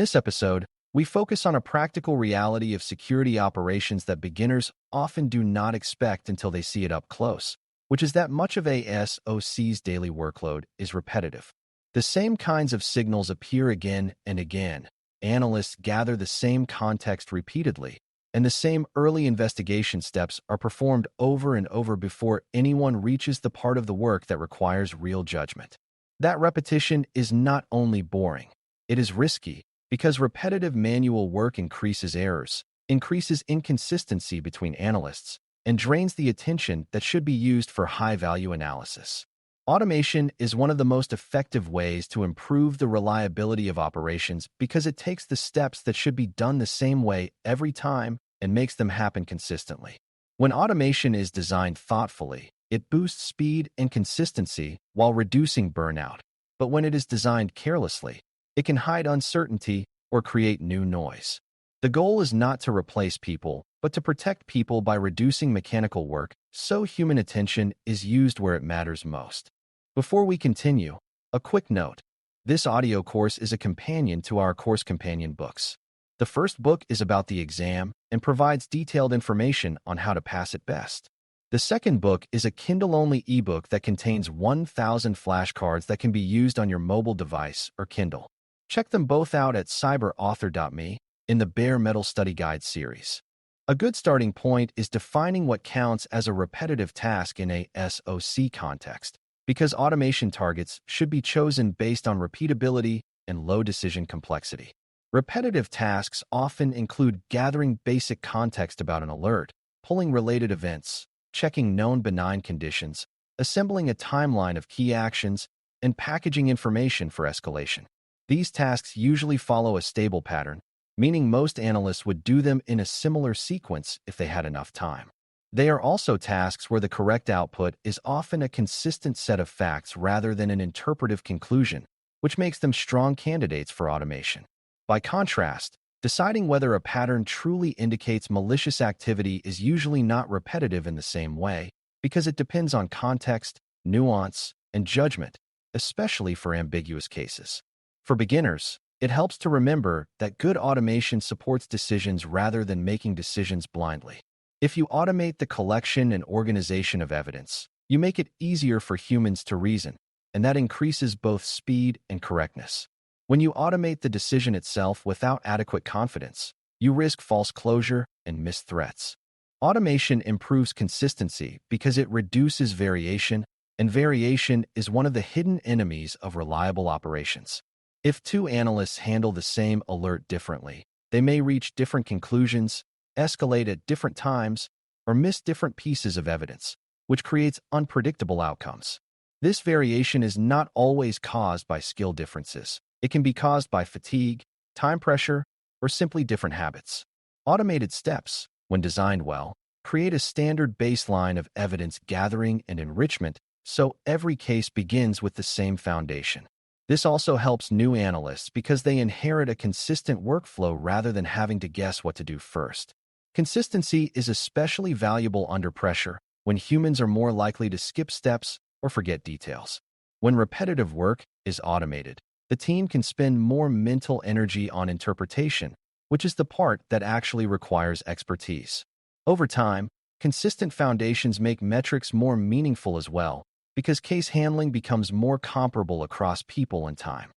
this episode, we focus on a practical reality of security operations that beginners often do not expect until they see it up close, which is that much of a SOC's daily workload is repetitive. The same kinds of signals appear again and again. Analysts gather the same context repeatedly, and the same early investigation steps are performed over and over before anyone reaches the part of the work that requires real judgment. That repetition is not only boring, it is risky because repetitive manual work increases errors, increases inconsistency between analysts, and drains the attention that should be used for high-value analysis. Automation is one of the most effective ways to improve the reliability of operations because it takes the steps that should be done the same way every time and makes them happen consistently. When automation is designed thoughtfully, it boosts speed and consistency while reducing burnout. But when it is designed carelessly, it can hide uncertainty or create new noise. The goal is not to replace people, but to protect people by reducing mechanical work so human attention is used where it matters most. Before we continue, a quick note. This audio course is a companion to our course companion books. The first book is about the exam and provides detailed information on how to pass it best. The second book is a Kindle-only ebook that contains 1,000 flashcards that can be used on your mobile device or Kindle. Check them both out at cyber.author.me in the Bare Metal Study Guide series. A good starting point is defining what counts as a repetitive task in a SOC context, because automation targets should be chosen based on repeatability and low decision complexity. Repetitive tasks often include gathering basic context about an alert, pulling related events, checking known benign conditions, assembling a timeline of key actions, and packaging information for escalation. These tasks usually follow a stable pattern, meaning most analysts would do them in a similar sequence if they had enough time. They are also tasks where the correct output is often a consistent set of facts rather than an interpretive conclusion, which makes them strong candidates for automation. By contrast, deciding whether a pattern truly indicates malicious activity is usually not repetitive in the same way because it depends on context, nuance, and judgment, especially for ambiguous cases. For beginners, it helps to remember that good automation supports decisions rather than making decisions blindly. If you automate the collection and organization of evidence, you make it easier for humans to reason, and that increases both speed and correctness. When you automate the decision itself without adequate confidence, you risk false closure and missed threats. Automation improves consistency because it reduces variation, and variation is one of the hidden enemies of reliable operations. If two analysts handle the same alert differently, they may reach different conclusions, escalate at different times, or miss different pieces of evidence, which creates unpredictable outcomes. This variation is not always caused by skill differences. It can be caused by fatigue, time pressure, or simply different habits. Automated steps, when designed well, create a standard baseline of evidence gathering and enrichment, so every case begins with the same foundation. This also helps new analysts because they inherit a consistent workflow rather than having to guess what to do first. Consistency is especially valuable under pressure when humans are more likely to skip steps or forget details. When repetitive work is automated, the team can spend more mental energy on interpretation, which is the part that actually requires expertise. Over time, consistent foundations make metrics more meaningful as well, because case handling becomes more comparable across people and time.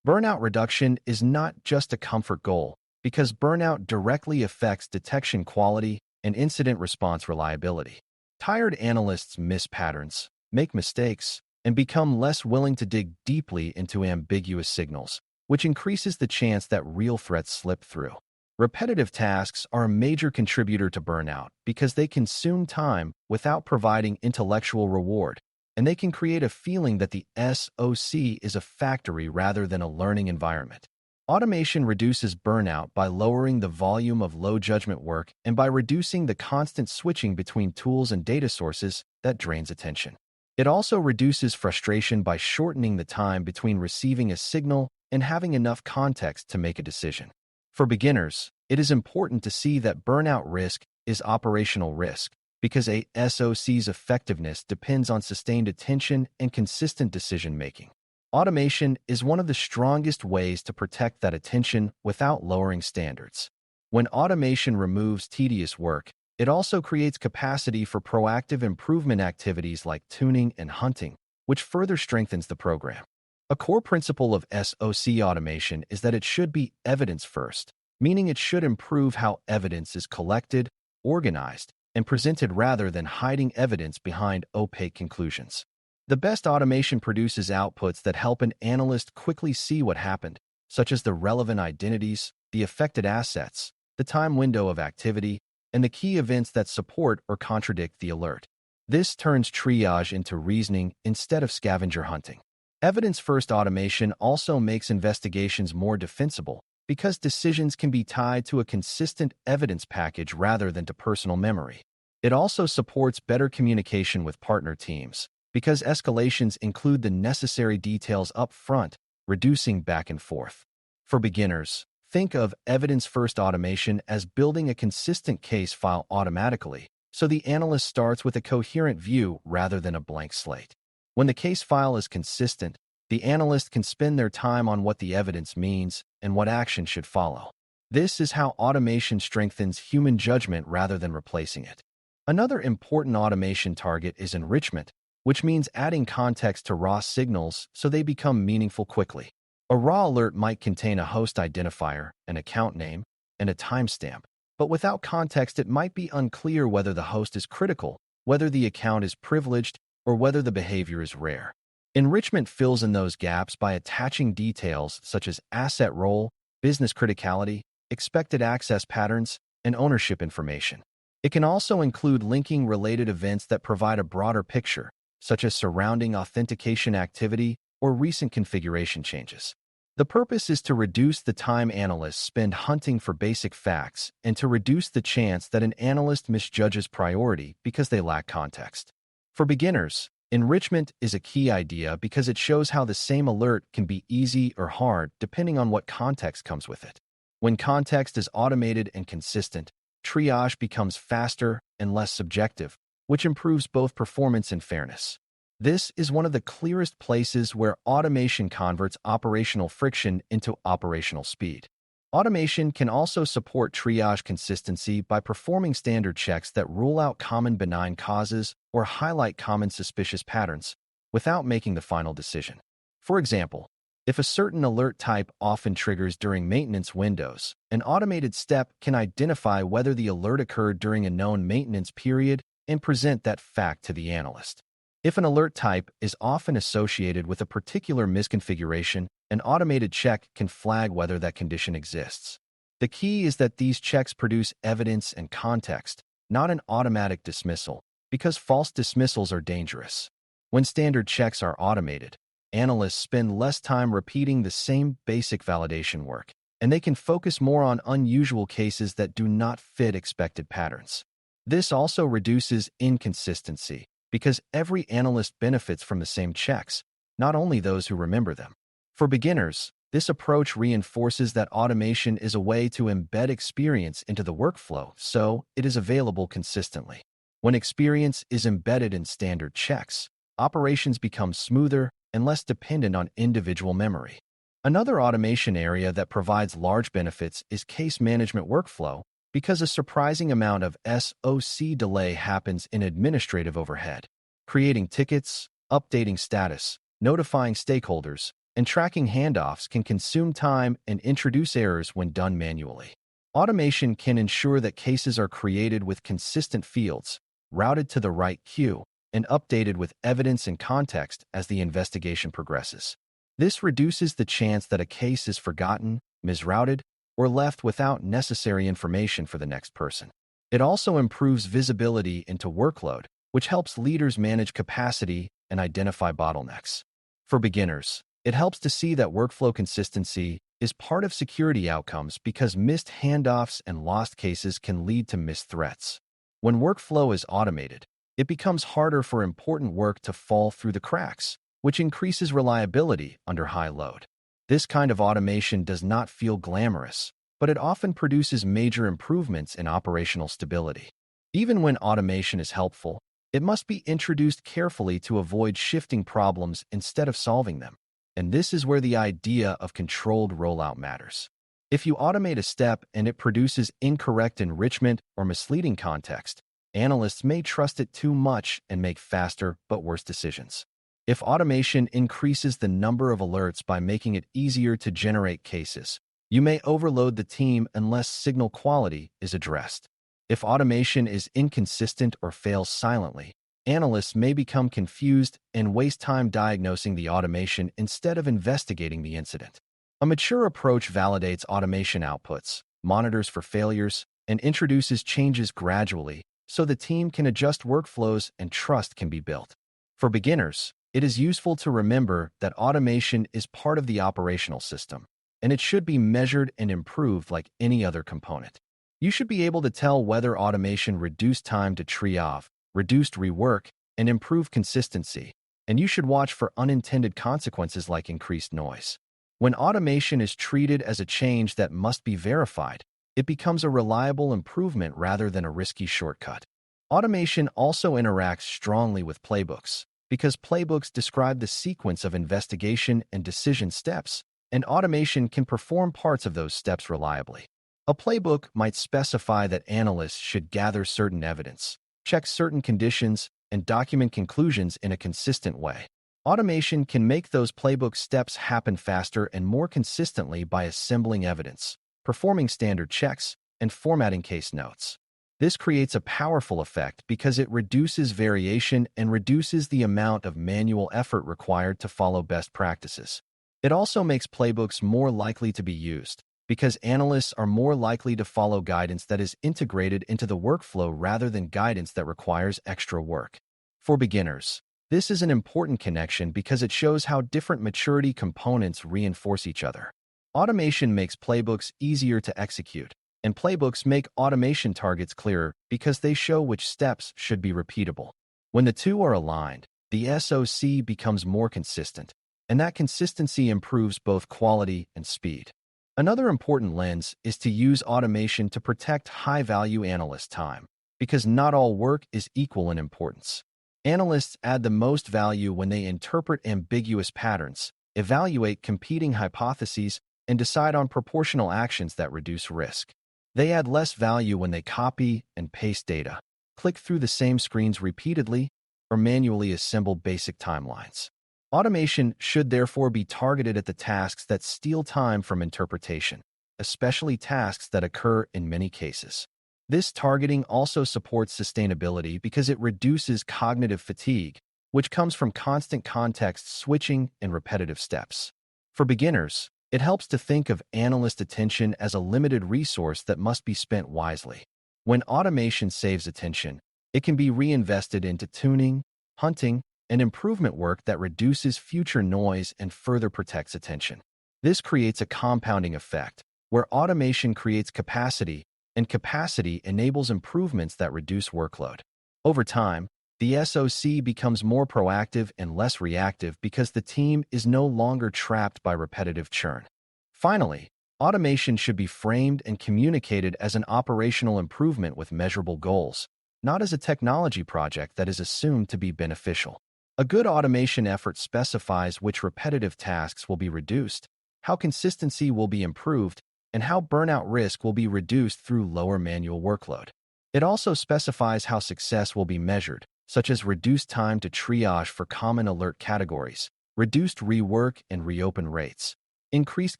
Burnout reduction is not just a comfort goal, because burnout directly affects detection quality and incident response reliability. Tired analysts miss patterns, make mistakes, and become less willing to dig deeply into ambiguous signals, which increases the chance that real threats slip through. Repetitive tasks are a major contributor to burnout because they consume time without providing intellectual reward, and they can create a feeling that the SOC is a factory rather than a learning environment. Automation reduces burnout by lowering the volume of low-judgment work and by reducing the constant switching between tools and data sources that drains attention. It also reduces frustration by shortening the time between receiving a signal and having enough context to make a decision. For beginners, it is important to see that burnout risk is operational risk, because a SOC's effectiveness depends on sustained attention and consistent decision-making. Automation is one of the strongest ways to protect that attention without lowering standards. When automation removes tedious work, it also creates capacity for proactive improvement activities like tuning and hunting, which further strengthens the program. A core principle of SOC automation is that it should be evidence first, meaning it should improve how evidence is collected, organized, and presented rather than hiding evidence behind opaque conclusions. The best automation produces outputs that help an analyst quickly see what happened, such as the relevant identities, the affected assets, the time window of activity, and the key events that support or contradict the alert. This turns triage into reasoning instead of scavenger hunting. Evidence-first automation also makes investigations more defensible because decisions can be tied to a consistent evidence package rather than to personal memory. It also supports better communication with partner teams because escalations include the necessary details up front, reducing back and forth. For beginners, think of evidence-first automation as building a consistent case file automatically, so the analyst starts with a coherent view rather than a blank slate. When the case file is consistent, the analyst can spend their time on what the evidence means and what action should follow. This is how automation strengthens human judgment rather than replacing it. Another important automation target is enrichment, which means adding context to raw signals so they become meaningful quickly. A raw alert might contain a host identifier, an account name, and a timestamp, but without context it might be unclear whether the host is critical, whether the account is privileged, or whether the behavior is rare. Enrichment fills in those gaps by attaching details such as asset role, business criticality, expected access patterns, and ownership information. It can also include linking related events that provide a broader picture, such as surrounding authentication activity or recent configuration changes. The purpose is to reduce the time analysts spend hunting for basic facts and to reduce the chance that an analyst misjudges priority because they lack context. For beginners, enrichment is a key idea because it shows how the same alert can be easy or hard depending on what context comes with it. When context is automated and consistent, triage becomes faster and less subjective, which improves both performance and fairness. This is one of the clearest places where automation converts operational friction into operational speed. Automation can also support triage consistency by performing standard checks that rule out common benign causes or highlight common suspicious patterns without making the final decision. For example, if a certain alert type often triggers during maintenance windows, an automated step can identify whether the alert occurred during a known maintenance period and present that fact to the analyst. If an alert type is often associated with a particular misconfiguration, an automated check can flag whether that condition exists. The key is that these checks produce evidence and context, not an automatic dismissal, because false dismissals are dangerous. When standard checks are automated, analysts spend less time repeating the same basic validation work, and they can focus more on unusual cases that do not fit expected patterns. This also reduces inconsistency, because every analyst benefits from the same checks, not only those who remember them. For beginners, this approach reinforces that automation is a way to embed experience into the workflow so it is available consistently. When experience is embedded in standard checks, operations become smoother and less dependent on individual memory. Another automation area that provides large benefits is case management workflow, because a surprising amount of SOC delay happens in administrative overhead. Creating tickets, updating status, notifying stakeholders, and tracking handoffs can consume time and introduce errors when done manually. Automation can ensure that cases are created with consistent fields, routed to the right queue, and updated with evidence and context as the investigation progresses. This reduces the chance that a case is forgotten, misrouted, or left without necessary information for the next person. It also improves visibility into workload, which helps leaders manage capacity and identify bottlenecks. For beginners, it helps to see that workflow consistency is part of security outcomes because missed handoffs and lost cases can lead to missed threats. When workflow is automated, it becomes harder for important work to fall through the cracks, which increases reliability under high load. This kind of automation does not feel glamorous, but it often produces major improvements in operational stability. Even when automation is helpful, it must be introduced carefully to avoid shifting problems instead of solving them. and this is where the idea of controlled rollout matters. If you automate a step and it produces incorrect enrichment or misleading context, analysts may trust it too much and make faster but worse decisions. If automation increases the number of alerts by making it easier to generate cases, you may overload the team unless signal quality is addressed. If automation is inconsistent or fails silently, analysts may become confused and waste time diagnosing the automation instead of investigating the incident. A mature approach validates automation outputs, monitors for failures, and introduces changes gradually so the team can adjust workflows and trust can be built. For beginners, it is useful to remember that automation is part of the operational system, and it should be measured and improved like any other component. You should be able to tell whether automation reduced time to triage, reduced rework, and improved consistency, and you should watch for unintended consequences like increased noise. When automation is treated as a change that must be verified, it becomes a reliable improvement rather than a risky shortcut. Automation also interacts strongly with playbooks, because playbooks describe the sequence of investigation and decision steps, and automation can perform parts of those steps reliably. A playbook might specify that analysts should gather certain evidence, check certain conditions, and document conclusions in a consistent way. Automation can make those playbook steps happen faster and more consistently by assembling evidence, performing standard checks, and formatting case notes. This creates a powerful effect because it reduces variation and reduces the amount of manual effort required to follow best practices. It also makes playbooks more likely to be used because analysts are more likely to follow guidance that is integrated into the workflow rather than guidance that requires extra work. For beginners, this is an important connection because it shows how different maturity components reinforce each other. Automation makes playbooks easier to execute, and playbooks make automation targets clearer because they show which steps should be repeatable. When the two are aligned, the SOC becomes more consistent, and that consistency improves both quality and speed. Another important lens is to use automation to protect high-value analyst time, because not all work is equal in importance. Analysts add the most value when they interpret ambiguous patterns, evaluate competing hypotheses, and decide on proportional actions that reduce risk. They add less value when they copy and paste data, click through the same screens repeatedly, or manually assemble basic timelines. Automation should therefore be targeted at the tasks that steal time from interpretation, especially tasks that occur in many cases. This targeting also supports sustainability because it reduces cognitive fatigue, which comes from constant context switching and repetitive steps. For beginners, it helps to think of analyst attention as a limited resource that must be spent wisely. When automation saves attention, it can be reinvested into tuning, hunting, and improvement work that reduces future noise and further protects attention. This creates a compounding effect, where automation creates capacity, and capacity enables improvements that reduce workload. Over time, the SOC becomes more proactive and less reactive because the team is no longer trapped by repetitive churn. Finally, automation should be framed and communicated as an operational improvement with measurable goals, not as a technology project that is assumed to be beneficial. A good automation effort specifies which repetitive tasks will be reduced, how consistency will be improved, and how burnout risk will be reduced through lower manual workload. It also specifies how success will be measured, such as reduced time to triage for common alert categories, reduced rework and reopen rates, increased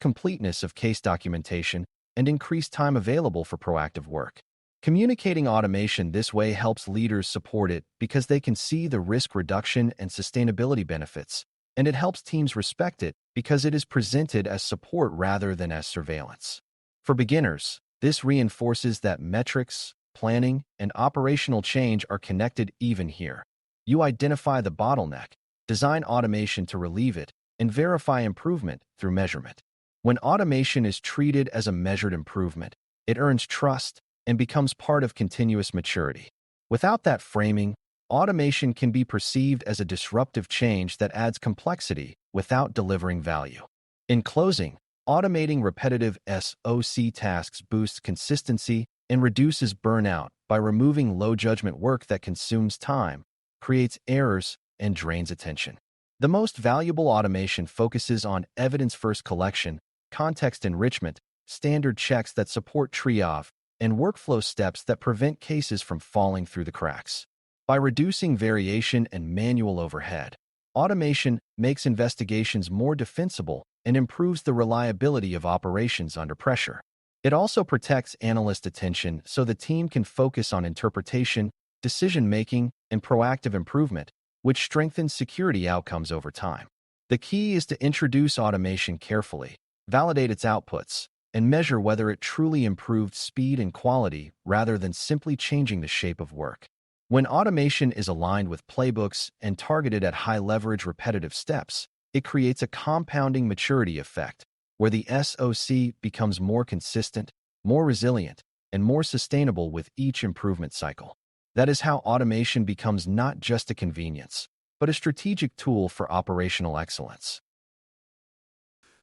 completeness of case documentation, and increased time available for proactive work. Communicating automation this way helps leaders support it because they can see the risk reduction and sustainability benefits, and it helps teams respect it because it is presented as support rather than as surveillance. For beginners, this reinforces that metrics, planning, and operational change are connected even here. You identify the bottleneck, design automation to relieve it, and verify improvement through measurement. When automation is treated as a measured improvement, it earns trust and becomes part of continuous maturity. Without that framing, automation can be perceived as a disruptive change that adds complexity without delivering value. In closing, automating repetitive SOC tasks boosts consistency and reduces burnout by removing low-judgment work that consumes time, creates errors, and drains attention. The most valuable automation focuses on evidence-first collection, context enrichment, standard checks that support triage, and workflow steps that prevent cases from falling through the cracks. By reducing variation and manual overhead, automation makes investigations more defensible and improves the reliability of operations under pressure. It also protects analyst attention so the team can focus on interpretation, decision-making, and proactive improvement, which strengthens security outcomes over time. The key is to introduce automation carefully, validate its outputs, and measure whether it truly improved speed and quality rather than simply changing the shape of work. When automation is aligned with playbooks and targeted at high-leverage repetitive steps, it creates a compounding maturity effect, where the SOC becomes more consistent, more resilient, and more sustainable with each improvement cycle. That is how automation becomes not just a convenience, but a strategic tool for operational excellence.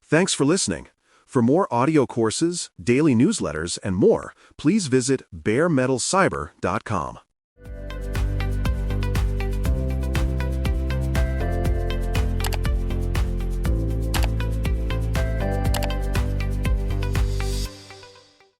Thanks for listening. For more audio courses, daily newsletters, and more, please visit BareMetalCyber.com.